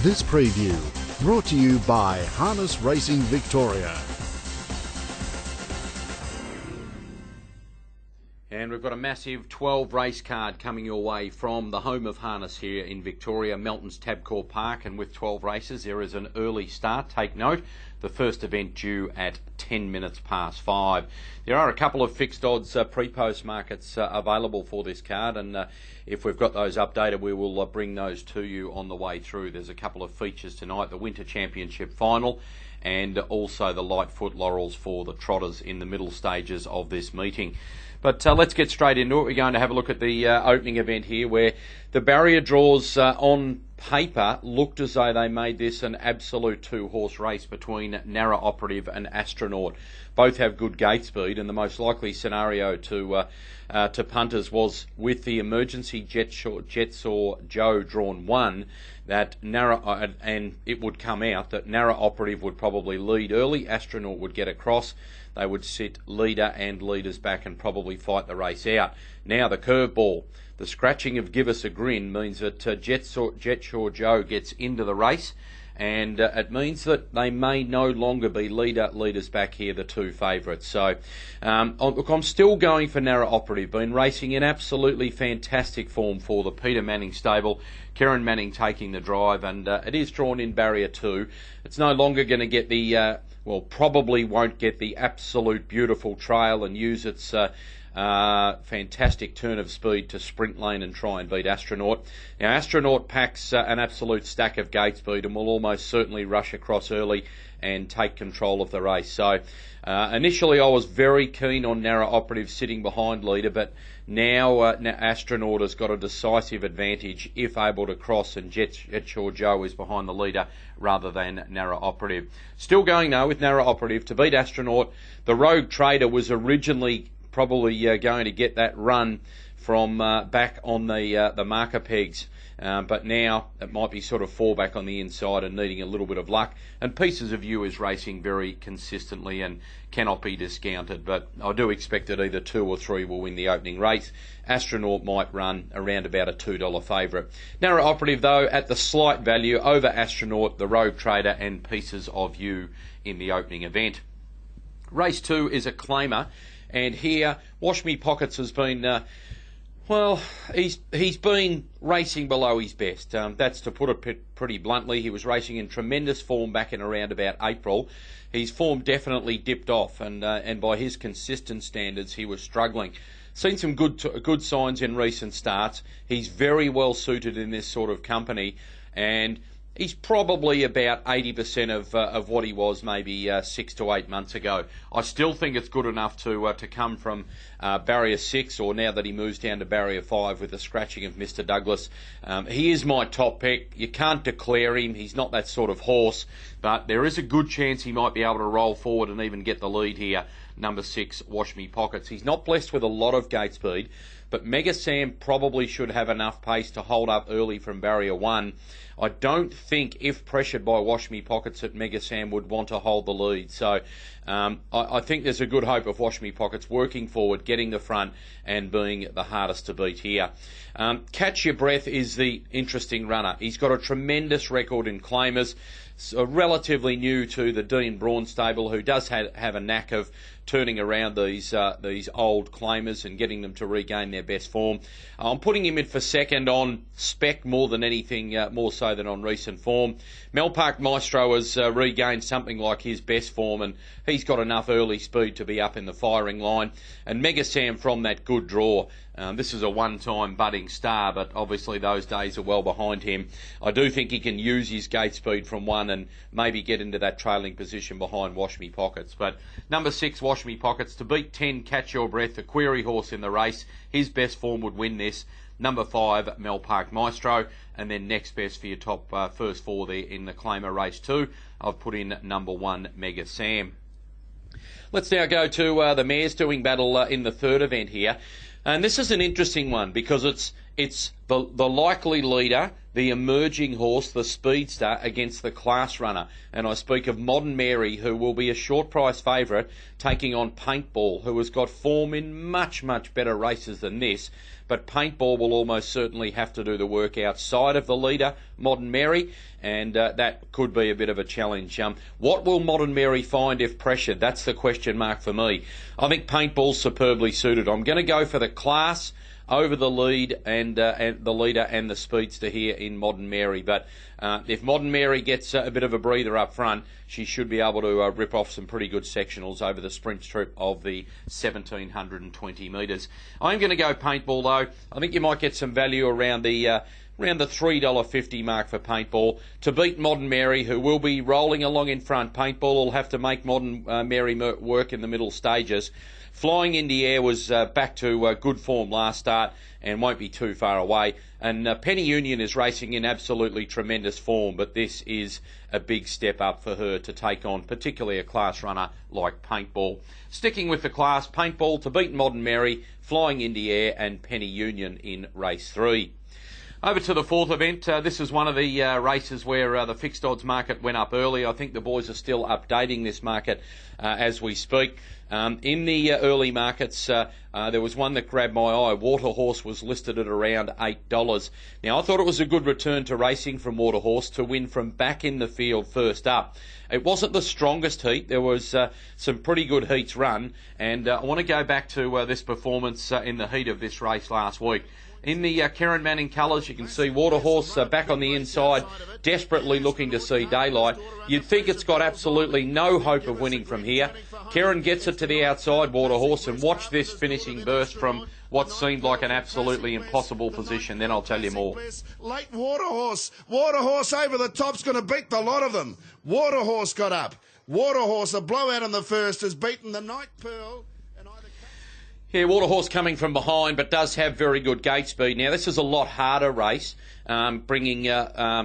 This preview brought to you by Harness Racing Victoria. And we've got a massive 12 race card coming your way from the home of harness here in Victoria, Melton's Tabcorp Park, and with 12 races there is an early start. Take note, the first event due at 10 minutes past 5. There are a couple of fixed odds pre-post markets available for this card, and if we've got those updated we will bring those to you on the way through. There's a couple of features tonight, the Winter Championship final and also the Lightfoot Laurels for the trotters in the middle stages of this meeting. But let's get straight into it. We're going to have a look at the opening event here, where the barrier draws on paper looked as though they made this an absolute two-horse race between Narra Operative and Astronaut. Both have good gate speed, and the most likely scenario to punters was with the emergency Jetsaw Joe drawn 1, that Narra, and it would come out that Narra Operative would probably lead early, Astronaut would get across, they would sit leader and leaders back and probably fight the race out. Now the curveball, the scratching of Give Us a Grin means that Jetsaw Joe gets into the race, and it means that they may no longer be leaders back here, the two favourites. So look, I'm still going for Narra Operative, been racing in absolutely fantastic form for the Peter Manning stable. Karen Manning taking the drive, and it is drawn in barrier 2. It's no longer going to get the probably won't get the absolute beautiful trail and use its fantastic turn of speed to sprint lane and try and beat Astronaut. Now Astronaut packs an absolute stack of gate speed and will almost certainly rush across early and take control of the race. So initially I was very keen on Narra Operative sitting behind leader, but now Astronaut has got a decisive advantage if able to cross, and Jetsaw Joe is behind the leader rather than Narra Operative. Still going though with Narra Operative to beat Astronaut. The Rogue Trader was originally probably going to get that run from back on the marker pegs, but now it might be sort of fall back on the inside and needing a little bit of luck. And Pieces of You is racing very consistently and cannot be discounted, but I do expect that either 2 or 3 will win the opening race. Astronaut might run around about a $2 favourite. Narra Operative though at the slight value over Astronaut, the Rogue Trader and Pieces of You in the opening event. Race 2 is a claimer, and here Wash Me Pockets has been he's been racing below his best. That's to put it pretty bluntly. He was racing in tremendous form back in around about April. His form definitely dipped off, and by his consistent standards he was struggling. Seen some good signs in recent starts. He's very well suited in this sort of company, and he's probably about 80% of what he was maybe 6 to 8 months ago. I still think it's good enough to come from barrier 6, or now that he moves down to barrier 5 with the scratching of Mr. Douglas. He is my top pick. You can't declare him. He's not that sort of horse, but there is a good chance he might be able to roll forward and even get the lead here. Number 6, Wash Me Pockets. He's not blessed with a lot of gate speed, but Mega Sam probably should have enough pace to hold up early from barrier 1. I don't think, if pressured by Wash Me Pockets, that Mega Sam would want to hold the lead. So I think there's a good hope of Wash Me Pockets working forward, getting the front and being the hardest to beat here. Catch Your Breath is the interesting runner. He's got a tremendous record in claimers. Relatively new to the Dean Braun stable, who does have a knack of turning around these old claimers and getting them to regain their best form. I'm putting him in for second on spec more than anything, more so than on recent form. Melpark Maestro has regained something like his best form, and he's got enough early speed to be up in the firing line. And Mega Sam from that good draw. This is a one-time budding star, but obviously those days are well behind him. I do think he can use his gate speed from 1 and maybe get into that trailing position behind Wash Me Pockets. But number 6, Wash Me Pockets, to beat 10, Catch Your Breath, the query horse in the race. His best form would win this. Number 5, Melpark Maestro, and then next best for your top first 4 there in the claimer race 2. I've put in number 1, Mega Sam. Let's now go to the mares doing battle in the third event here. And this is an interesting one because It's the likely leader, the emerging horse, the speedster, against the class runner. And I speak of Modern Mary, who will be a short price favourite, taking on Paintball, who has got form in much, much better races than this. But Paintball will almost certainly have to do the work outside of the leader, Modern Mary, and that could be a bit of a challenge. What will Modern Mary find if pressured? That's the question mark for me. I think Paintball's superbly suited. I'm going to go for the class over the lead and the leader and the speedster here in Modern Mary. But if Modern Mary gets a bit of a breather up front, she should be able to rip off some pretty good sectionals over the sprint strip of the 1,720 metres. I'm going to go Paintball though. I think you might get some value around the $3.50 mark for Paintball to beat Modern Mary, who will be rolling along in front. Paintball will have to make Modern Mary work in the middle stages. Flying in the Air was back to good form last start and won't be too far away. And Penny Union is racing in absolutely tremendous form, but this is a big step up for her to take on, particularly a class runner like Paintball. Sticking with the class, Paintball to beat Modern Mary, Flying in the Air and Penny Union in race 3. Over to the fourth event. This is one of the races where the fixed odds market went up early. I think the boys are still updating this market as we speak. In the early markets, there was one that grabbed my eye. Waterhorse was listed at around $8. Now, I thought it was a good return to racing from Waterhorse to win from back in the field first up. It wasn't the strongest heat. There was some pretty good heats run, and I want to go back to this performance in the heat of this race last week. In the Karen Manning colours, you can see Waterhorse back on the inside, desperately looking to see daylight. You'd think it's got absolutely no hope of winning from here. Karen gets it to the outside, Waterhorse, and watch this finishing burst from what seemed like an absolutely impossible position. Then I'll tell you more. Late Waterhorse. Waterhorse over the top's going to beat the lot of them. Waterhorse got up. Waterhorse, a blowout in the first, has beaten the Night Pearl. Yeah, Waterhorse coming from behind, but does have very good gate speed. Now, this is a lot harder race, bringing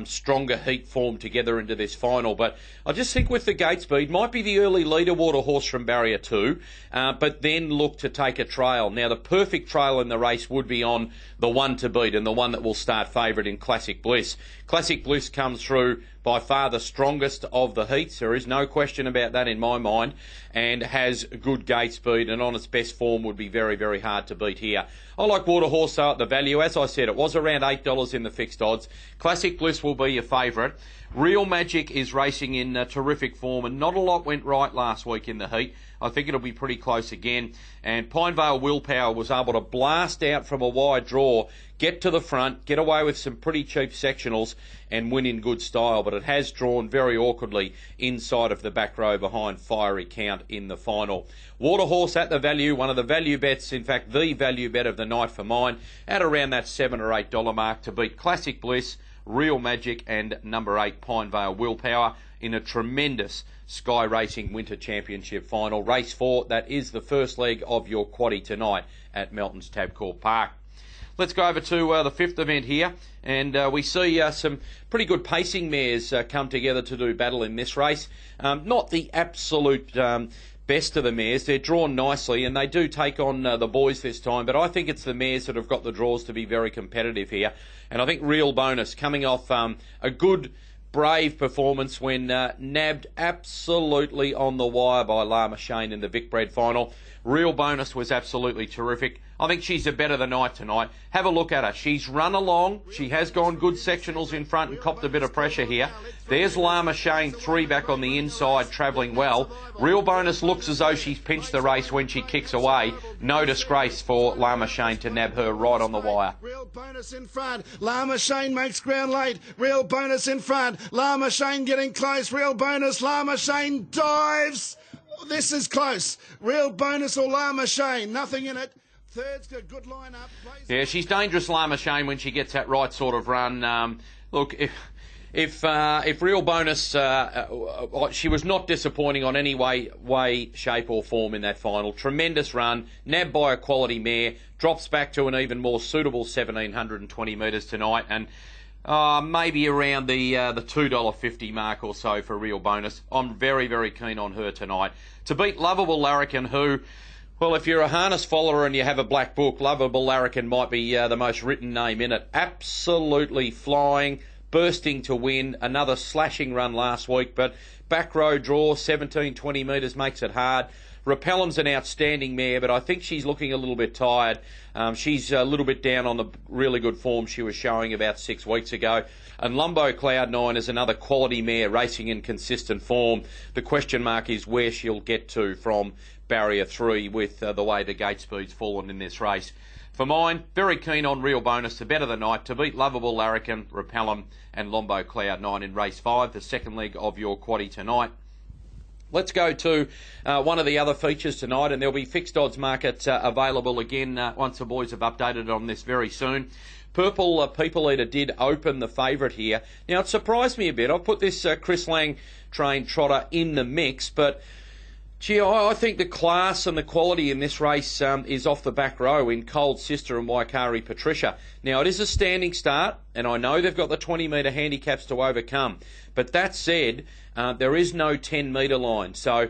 stronger heat form together into this final. But I just think with the gate speed, might be the early leader, Waterhorse from barrier 2, but then look to take a trail. Now, the perfect trail in the race would be on the one to beat and the one that will start favourite in Classic Bliss. Classic Bliss comes through by far the strongest of the heats. There is no question about that in my mind, and has good gate speed, and on its best form would be very, very hard to beat here. I like Waterhorse at the value. As I said, it was around $8 in the fixed odds. Classic Bliss will be your favourite. Real Magic is racing in terrific form, and not a lot went right last week in the heat. I think it'll be pretty close again. And Pinevale Willpower was able to blast out from a wide draw, get to the front, get away with some pretty cheap sectionals, and win in good style. But it has drawn very awkwardly inside of the back row behind Fiery Count in the final. Waterhorse at the value, one of the value bets, in fact the value bet of the night for mine, at around that $7 or $8 mark to beat Classic Bliss, Real Magic and number 8 Pinevale Willpower in a tremendous Sky Racing Winter Championship final. Race 4, that is the first leg of your quaddie tonight at Melton's Tabcorp Park. Let's go over to the fifth event here, and we see some pretty good pacing mares come together to do battle in this race. Not the absolute best of the mares. They're drawn nicely, and they do take on the boys this time, but I think it's the mares that have got the draws to be very competitive here. And I think Real Bonus coming off a good, brave performance when nabbed absolutely on the wire by Lama Shane in the Vic Bred final. Real Bonus was absolutely terrific. I think she's a better the night tonight. Have a look at her. She's run along. She has gone good sectionals in front and copped a bit of pressure here. There's Lama Shane 3 back on the inside, travelling well. Real Bonus looks as though she's pinched the race when she kicks away. No disgrace for Lama Shane to nab her right on the wire. Real Bonus in front. Lama Shane makes ground late. Real Bonus in front. Lama Shane getting close. Real Bonus. Lama Shane dives. This is close. Real Bonus or Lama Shane. Nothing in it. Third's got a good line up. Yeah, she's dangerous, Lama Shane, when she gets that right sort of run. Look, if Real Bonus, she was not disappointing on any way, shape or form in that final. Tremendous run, nabbed by a quality mare, drops back to an even more suitable 1,720 metres tonight, and maybe around the $2.50 mark or so for Real Bonus. I'm very, very keen on her tonight. To beat Lovable Larrikin, who... Well, if you're a harness follower and you have a black book, Lovable Larrikin might be the most written name in it. Absolutely flying, bursting to win. Another slashing run last week, but back row draw, 17, 20 metres makes it hard. Repellem's an outstanding mare, but I think she's looking a little bit tired. She's a little bit down on the really good form she was showing about 6 weeks ago. And Lumbo Cloud 9 is another quality mare racing in consistent form. The question mark is where she'll get to from barrier 3 with the way the gate speed's fallen in this race. For mine, very keen on Real Bonus to better the night to beat Lovable Larrikin, Repellem and Lumbo Cloud 9 in race 5, the second leg of your quaddie tonight. Let's go to one of the other features tonight, and there'll be fixed odds market available again once the boys have updated on this very soon. Purple People Eater did open the favourite here. Now, it surprised me a bit. I've put this Chris Lang trained trotter in the mix, but gee, I think the class and the quality in this race is off the back row in Cold Sister and Waikari Patricia. Now, it is a standing start, and I know they've got the 20-metre handicaps to overcome. But that said, there is no 10-metre line. So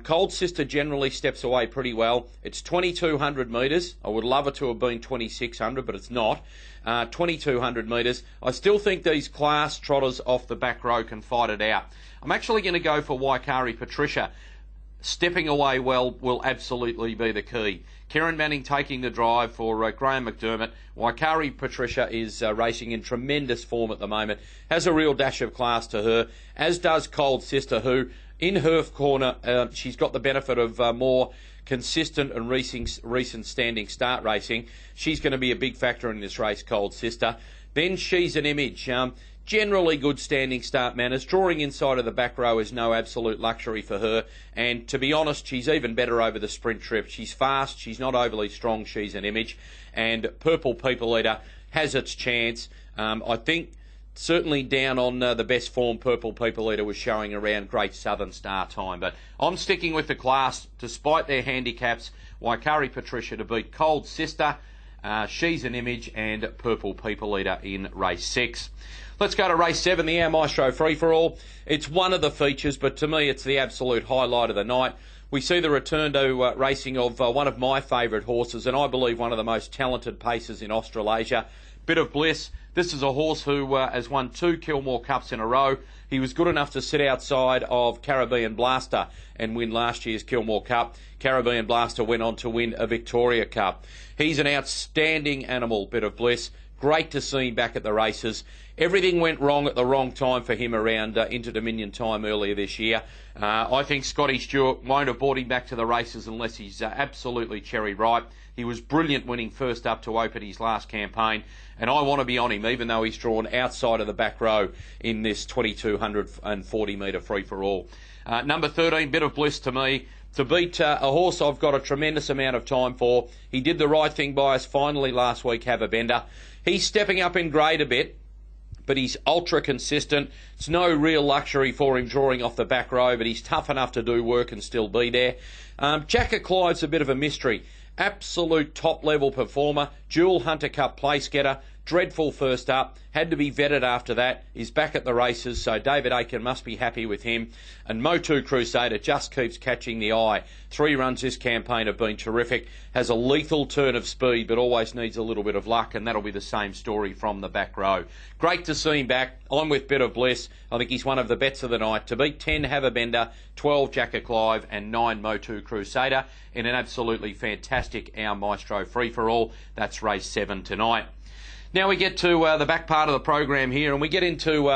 Cold Sister generally steps away pretty well. It's 2,200 metres. I would love it to have been 2,600, but it's not. 2,200 metres. I still think these class trotters off the back row can fight it out. I'm actually going to go for Waikari Patricia. Stepping away well will absolutely be the key. Kieran Manning taking the drive for Graham McDermott. Waikari Patricia is racing in tremendous form at the moment. Has a real dash of class to her, as does Cold Sister, who in her corner, she's got the benefit of more consistent and recent standing start racing. She's going to be a big factor in this race, Cold Sister. Then She's an Image. Generally good standing start manners. Drawing inside of the back row is no absolute luxury for her. And to be honest, she's even better over the sprint trip. She's fast. She's not overly strong. She's an Image. And Purple People Eater has its chance. I think certainly down on the best form Purple People Eater was showing around Great Southern Star time. But I'm sticking with the class despite their handicaps. Waikari Patricia to beat Cold Sister, She's an Image and Purple People Eater in race 6. Let's go to race 7, the Our Maestro Free-for-All. It's one of the features, but to me it's the absolute highlight of the night. We see the return to racing of one of my favourite horses, and I believe one of the most talented pacers in Australasia, Bit of Bliss. This is a horse who has won 2 Kilmore Cups in a row. He was good enough to sit outside of Caribbean Blaster and win last year's Kilmore Cup. Caribbean Blaster went on to win a Victoria Cup. He's an outstanding animal, Bit of Bliss. Great to see him back at the races. Everything went wrong at the wrong time for him around Inter-Dominion time earlier this year. I think Scotty Stewart won't have brought him back to the races unless he's absolutely cherry ripe. He was brilliant winning first up to open his last campaign, and I want to be on him even though he's drawn outside of the back row in this 2,240 metre free-for-all. Number 13, Bit of Bliss to me. To beat a horse I've got a tremendous amount of time for. He did the right thing by us finally last week, Have a Bender. He's stepping up in grade a bit, but he's ultra consistent. It's no real luxury for him drawing off the back row, but he's tough enough to do work and still be there. Jacket Clive's a bit of a mystery. Absolute top-level performer, dual Hunter Cup place getter, dreadful first up, had to be vetted after that, is back at the races, so David Aiken must be happy with him. And Motu Crusader just keeps catching the eye. 3 runs this campaign have been terrific, has a lethal turn of speed, but always needs a little bit of luck, and that'll be the same story from the back row. Great to see him back. I'm with Bit of Bliss. I think he's one of the bets of the night. To beat 10 Have a Bender, 12 Jacket Clive, and 9 Motu Crusader in an absolutely fantastic Our Maestro free-for-all. That's race 7 tonight. Now we get to the back part of the program here, and we get into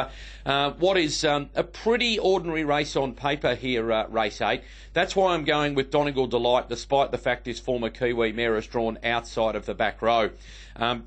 what is a pretty ordinary race on paper here, race 8. That's why I'm going with Donegal Delight, despite the fact this former Kiwi mare is drawn outside of the back row.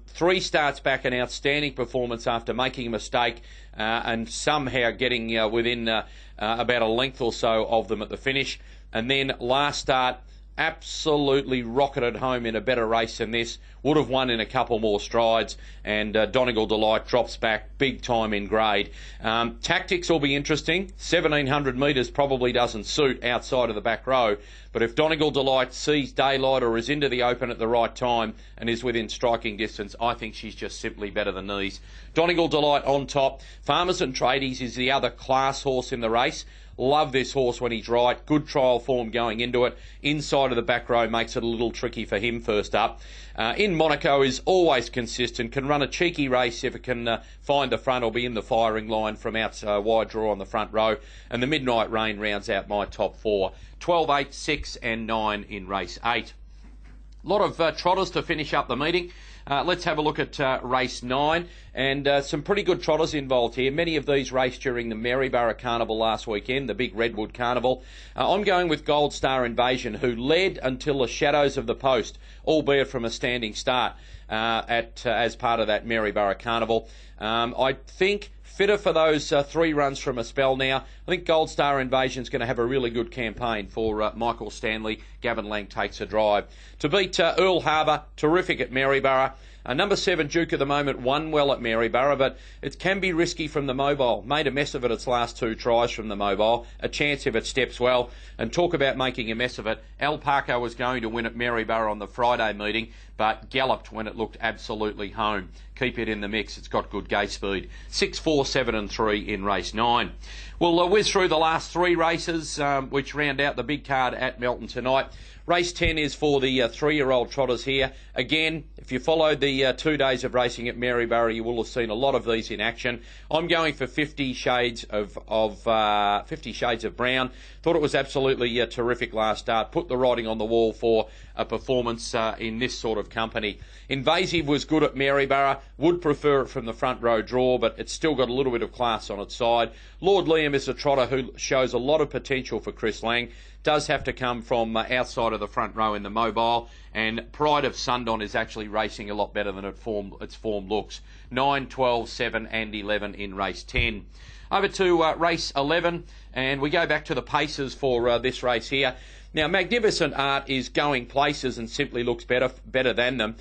3 starts back, an outstanding performance after making a mistake and somehow getting within about a length or so of them at the finish. And then last start, absolutely rocketed home in a better race than this. Would have won in a couple more strides, and Donegal Delight drops back big time in grade. Tactics will be interesting. 1,700 metres probably doesn't suit outside of the back row, but if Donegal Delight sees daylight or is into the open at the right time and is within striking distance, I think she's just simply better than these. Donegal Delight on top. Farmers and Tradies is the other class horse in the race. Love this horse when he's right. Good trial form going into it. Inside of the back row makes it a little tricky for him first up. In Monaco is always consistent, can run a cheeky race if it can find the front or be in the firing line from out wide draw on the front row. And the Midnight Rain rounds out my top 4. 12, 8, 6 and 9 in race 8. A lot of trotters to finish up the meeting. Let's have a look at race 9, and some pretty good trotters involved here. Many of these raced during the Maryborough Carnival last weekend, the big Redwood Carnival. I'm going with Gold Star Invasion, who led until the shadows of the post, albeit from a standing start as part of that Maryborough Carnival. I think fitter for those 3 runs from a spell now. I think Gold Star Invasion is going to have a really good campaign for Michael Stanley. Gavin Lang takes a drive. To beat Earl Harbour, terrific at Maryborough. Number 7, Duke at the moment, won well at Maryborough, but it can be risky from the mobile. Made a mess of it its last 2 tries from the mobile. A chance if it steps well. And talk about making a mess of it. Al Parker was going to win at Maryborough on the Friday meeting, but galloped when it looked absolutely home. Keep it in the mix. It's got good gate speed. 6, 4, 7 and 3 in race 9. We'll whiz through the last 3 races, which round out the big card at Melton tonight. Race 10 is for the 3-year-old trotters here. Again, if you followed the 2 days of racing at Maryborough, you will have seen a lot of these in action. I'm going for 50 Shades of Brown. Thought it was absolutely terrific last start. Put the writing on the wall for a performance in this sort of company. Invasive was good at Maryborough. Would prefer it from the front row draw, but it's still got a little bit of class on its side. Lord Liam is a trotter who shows a lot of potential for Chris Lang. Does have to come from outside of the front row in the mobile, and Pride of Sundon is actually racing a lot better than its form looks. 9, 12, 7 and 11 in race 10. Over to race 11, and we go back to the paces for this race here. Now, Magnificent Art is going places and simply looks better than them.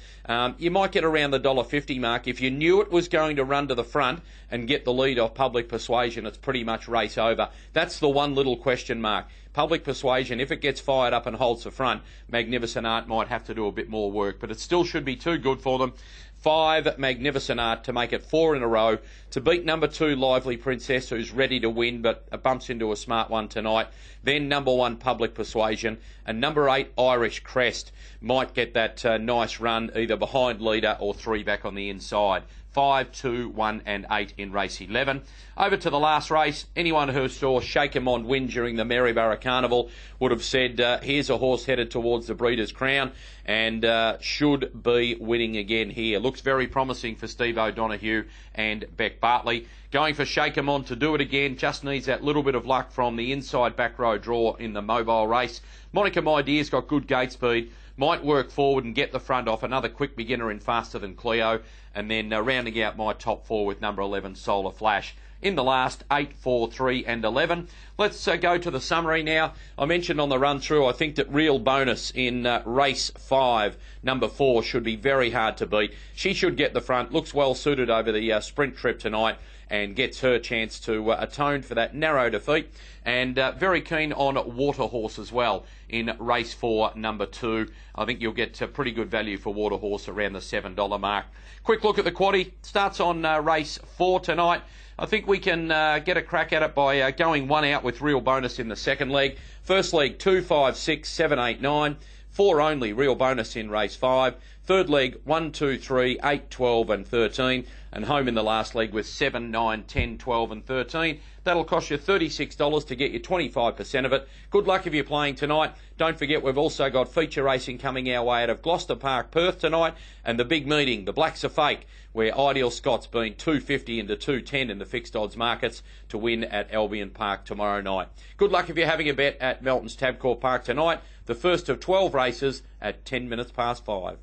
You might get around the $1.50 mark. If you knew it was going to run to the front and get the lead off Public Persuasion, it's pretty much race over. That's the one little question mark. Public Persuasion, if it gets fired up and holds the front, Magnificent Art might have to do a bit more work, but it still should be too good for them. 5, Magnificent Art to make it 4 in a row. To beat number 2, Lively Princess, who's ready to win, but bumps into a smart one tonight. Then number 1, Public Persuasion. And number 8, Irish Crest. Might get that nice run either behind leader or 3 back on the inside. 5, 2, 1 and 8 in race 11. Over to the last race. Anyone who saw Shake 'em On win during the Maryborough Carnival would have said, here's a horse headed towards the Breeders' Crown and should be winning again here. Looks very promising for Steve O'Donoghue and Beck Bartley. Going for Shake 'em On to do it again. Just needs that little bit of luck from the inside back row draw in the mobile race. Monica My Dear's got good gate speed. Might work forward and get the front off. Another quick beginner in Faster Than Cleo. And then rounding out my top 4 with number 11, Solar Flash. In the last, 8, 4, 3 and 11. Let's go to the summary now. I mentioned on the run-through, I think that Real Bonus in race 5, number 4, should be very hard to beat. She should get the front. Looks well suited over the sprint trip tonight and gets her chance to atone for that narrow defeat. And very keen on Waterhorse as well in race 4, number 2. I think you'll get pretty good value for Waterhorse around the $7 mark. Quick look at the quaddie. Starts on race 4 tonight. I think we can get a crack at it by going 1 out with Real Bonus in the second leg. First leg, 2, 5, 6, 7, 8, 9. 4 only, Real Bonus in race 5. Third leg, 1, 2, 3, 8, 12 and 13. And home in the last leg with 7, 9, 10, 12 and 13. That'll cost you $36 to get you 25% of it. Good luck if you're playing tonight. Don't forget we've also got feature racing coming our way out of Gloucester Park, Perth tonight. And the big meeting, the Blacks Are Fake, where Ideal Scott's been 250 into 210 in the fixed odds markets to win at Albion Park tomorrow night. Good luck if you're having a bet at Melton's Tabcorp Park tonight. The first of 12 races at 10 minutes past 5.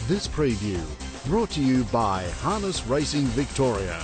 This preview brought to you by Harness Racing Victoria.